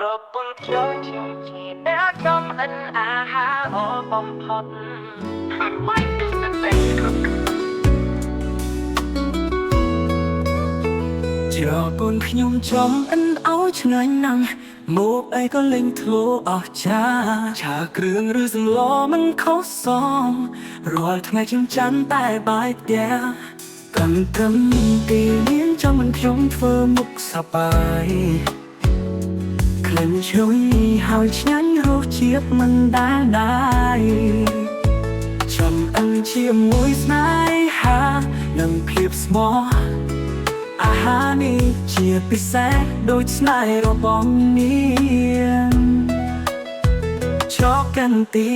ប្រពន្ធខ្ញុំជាអ្នកចំអិនអាហារល្អបំផុតហើយជាពូនខ្ញុំចំអិនឲ្យឆ្ងាញ់ណាស់មកអីក៏លេងធ្លោអស់ចាឆាគ្រឿងឬសម្លមិនខុសសមរាល់ថ្ងៃខ្ញុំចាំតែបាយផ្ទះកំត្រឹមទីលានចាំមិនខ្ញុំធ្វើមុខសប្បាយក្លិនឈ្ងុយហើយឆ្ងាញ់រសជាតិមិនដែលដែរចំអិនជាមួយស្នេហានិងភាពស្មោះអាហារនេះជាពិសេសដូចស្នេហ៍របស់នាងចកកាន់ទី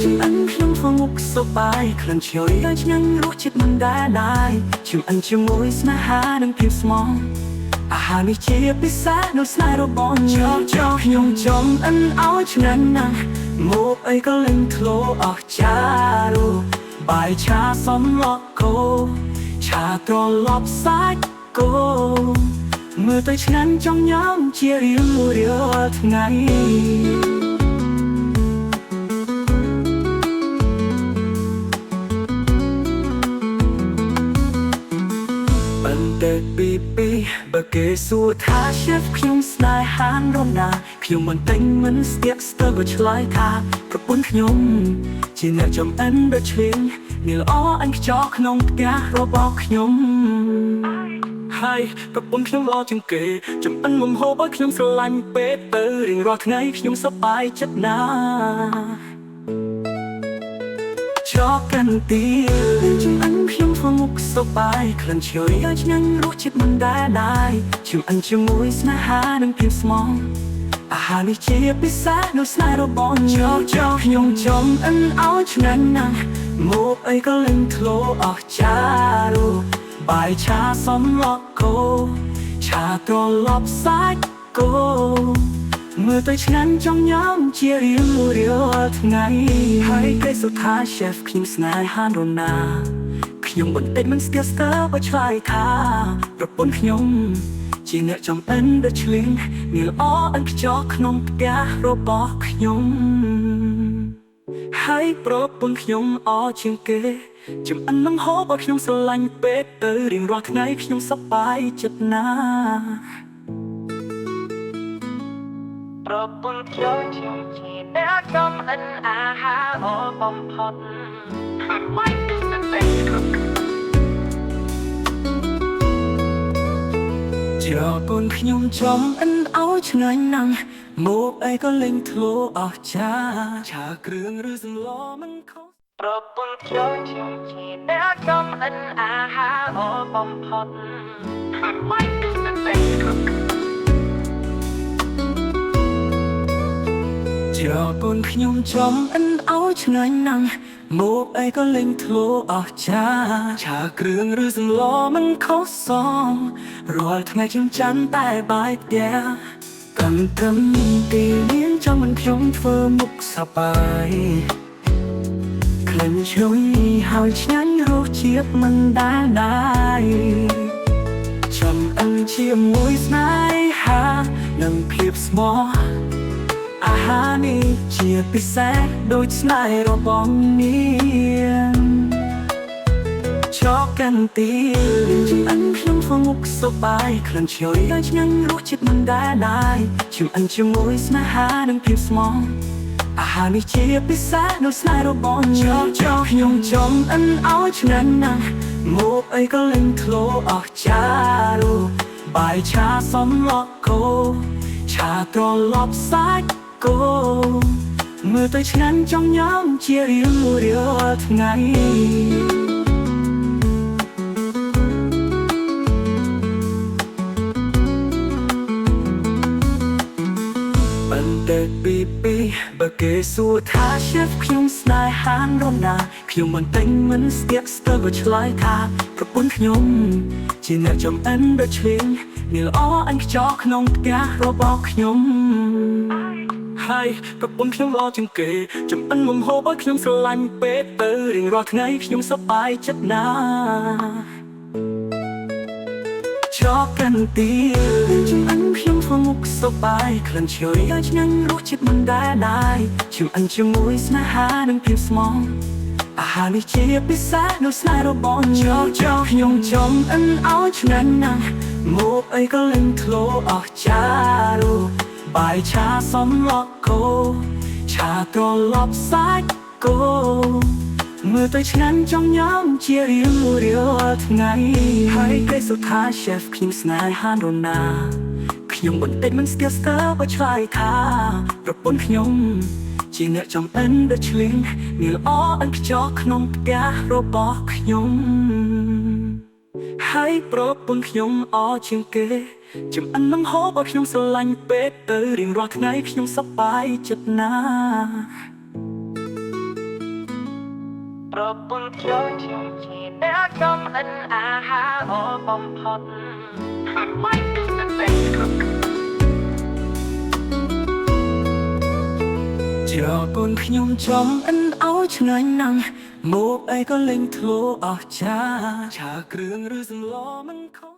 ចំអិនខ្ញុំធ្វើមុខសប្បាយក្លិនឈ្ងុយហើយឆ្ងាញ់រសជាតិមិនដែលដែរចំអិនជាមួយស្នេហានិងភាពស្មោះអាហារនេះជាពិសេសដូចស្នេហ៍របស់ខ្ញុំខ្ញុំចំអិនឲ្យឆ្ងាញ់ណាស់មកអីក៏លេងធ្លោអស់ចារូបាយឆាសំឡកគោឆាត្រឡប់សាច់គោមើលទៅឆ្ងាញ់ចង់ញ៉ាំជារៀងរាល់ថ្ងៃបន្តិចពីបើគេសួរថា chef ខ្ញុំស្នេហានរណាខ្ញុំមិនទិញមិនស្ទាក់ស្ទើរក៏ឆ្លើយថាប្រពន្ធខ្ញុំជាអ្នកចំអិនដ៏ឆ្លៀងនាងល្អអញខ្ចោក្នុងផ្ទះរបស់ខ្ញុំហើយប្រពន្ធខ្ញុំល្អជាងគេចំអិនមុំហូបឲ្យខ្ញុំស្រឡាញ់ពេកទៅរៀងរាល់ថ្ងៃខ្ញុំសប្បាយចិត្តណាស់ចកកាន់ទីចំអិនខ្ញុំធ្វើមុខសប្បាយក្លិនឈ្ងុយហើយឆ្ងាញ់រសជាតិមិនដែលដែរចំអិនជាមួយស្នេហានិងភាពស្មោះអាហារនេះជាពិសេសដូចស្នេហ៍របស់ខ្ញុំចំអិនឲ្យឆ្ងាញ់ណាស់មកអីក៏លេងធ្លោអស់ចារូបាយឆាសំឡកគោឆាត្រឡប់សាច់គោមើលទៅឆ្ងាញ់ចង់ញ៉ាំជារៀងរាល់ថ្ងៃហើយគេសុថា chef ខ្ញុំស្នេហានរណាខ្ញុំបន្តិចមិនស្ទើរស្ទើរបើឆ្លើយថាប្រពន្ធខ្ញុំជាអ្នកចំអិនដ៏ឆ្លៀងនាងល្អអិនខ្ចោក្នុងផ្ទះរបស់ខ្ញុំហើយប្រពន្ធខ្ញុំអជាងគេចំអិននឹងហូបឲ្យខ្ញុំស្រឡាញ់ពេកទៅរៀងរាល់ថ្ងៃខ្ញុំសប្បាយចិត្តណាស់ប្រពន្ធខ្ញុំជាអ្នកចំអិនអាហារល្អបំផុតជាពូនខ្ញុំចំអិនឲ្យឆ្ងាញ់ណាស់មកអីក៏លេងធ្លោអស់ចាឆាគ្រឿងឬសម្លមិនខុសប្រពន្ធខ្ញុំជាអ្នកចំអិនអាហារល្អបំផុតជាពូនខ្ញុំចំអិនឲ្យឆ្ងាញ់ណាស់មកអីក៏លេងធ្លោអស់ចាឆាគ្រឿងឬសម្លមិនខុសសមរាល់ថ្ងៃខ្ញុំចាំតែបាយផ្ទះកំត្រឹមទីលានចាំមិនខ្ញុំធ្វើមុខសប្បាយក្លិនឈ្ងុយហើយឆ្ងាញ់រសជាតិមិនដែលដែរចំអិនជាមួយស្នេហានិងភាពស្មោះអាហារនេះជាពិសេសដូចស្នេហ៍របស់នាងចកកាន់ទីចំអិនខ្ញុំធ្វើមុខសប្បាយក្លិនឈ្ងុយហើយឆ្ងាញ់រសជាតិមិនដែលដែរចំអិនជាមួយស្នេហានិងភាពស្មោះអាហារនេះជាពិសេសដូចស្នេហ៍របស់ខ្ញុំចំអិនឲ្យឆ្ងាញ់ណាស់មកអីក៏លេងធ្លោអស់ចារូបាយឆាសំឡកគោឆាត្រឡប់សាច់គោមើលទៅឆ្ងាញ់ចង់ញ៉ាំជារៀងរាល់ថ្ងៃបន្តិចពីបើគេសួរថា chef ខ្ញុំស្នេហានរណាខ្ញុំមិនទិញមិនស្ទាក់ស្ទើរក៏ឆ្លើយថាប្រពន្ធខ្ញុំជាអ្នកចំអិនដ៏ឆ្លៀងនាងល្អអញខ្ចោក្នុងផ្ទះរបស់ខ្ញុំហើយប្រពន្ធខ្ញុំល្អជាងគេចំអិនមុំហូបឲ្យខ្ញុំស្រឡាញ់ពេកទៅរៀងរាល់ថ្ងៃខ្ញុំសប្បាយចិត្តណាស់ច อกกันตีจึงอันเพียงพอมุกสบายคลันเชียวยังฉันรู้จิตมันได้จึงอันจะมวยสนาหาหนึ่งเพียงสมองอาหารที่เจียบพิซซ่าโน้ตสไลด์เราบอลชอบยงจอมอันเอาชนะนังโมกไอก็เล่นโคลออกจารูบ่ายชาซ้อมล็อกโกชาตัวลอบซ้ายโกเมื่อตัวฉันจ้องย้ำเจียริวเรียวทั้งไงให้ใกล้สุดท้ายเชฟคิมสไนฮานโรนาขยมบนเต็นมันสเตียสเตอร์ว่าชายท่ารบบนขยมจีเนื้อจอมอันเดชลิงนี่ละอ้ออันขจอกขนมแกะโรบอขยมให้โปรบบนขยมอ้อเชียงเกจำอันน้ำหอบขยมสลังเป็ดเตอร์ริงรอข้างในขยมสบายจัดนาโปรบบนขยมจีเนื้อจอมอันอาหาอ้อบอมพอดไม่เป็นเจ้าบนขยมจอมอันเอาชนะนังโมกไอก็เล่งโทรออกชาเกลืองหรือสำล้อมันเขา